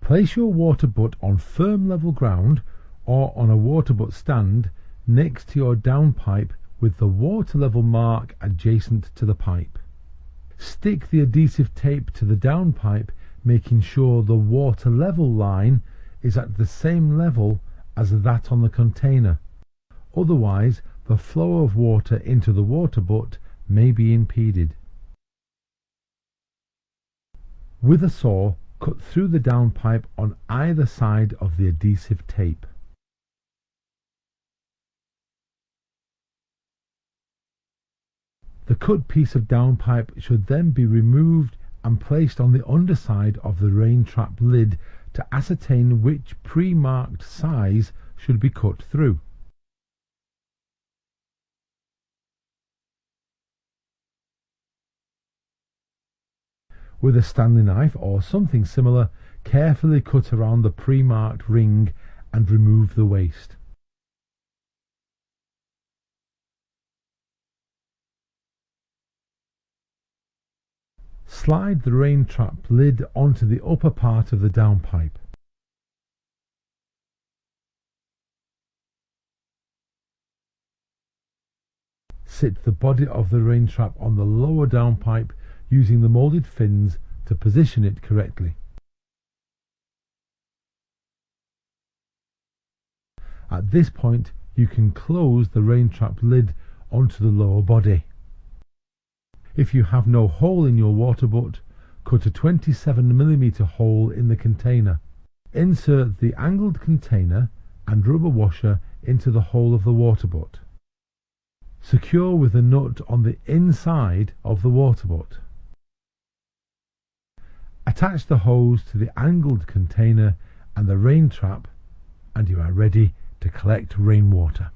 Place your water butt on firm level ground or on a water butt stand next to your downpipe with the water level mark adjacent to the pipe. Stick the adhesive tape to the downpipe, making sure the water level line is at the same level as that on the container. Otherwise, the flow of water into the water butt may be impeded. With a saw, cut through the downpipe on either side of the adhesive tape. The cut piece of downpipe should then be removed and placed on the underside of the rain trap lid to ascertain which pre-marked size should be cut through. With a Stanley knife or something similar, carefully cut around the pre-marked ring and remove the waste. Slide the rain trap lid onto the upper part of the downpipe. Sit the body of the rain trap on the lower downpipe using the moulded fins to position it correctly. At this point, you can close the rain trap lid onto the lower body. If you have no hole in your water butt, cut a 27mm hole in the container. Insert the angled container and rubber washer into the hole of the water butt. Secure with a nut on the inside of the water butt. Attach the hose to the angled container and the rain trap, and you are ready to collect rainwater.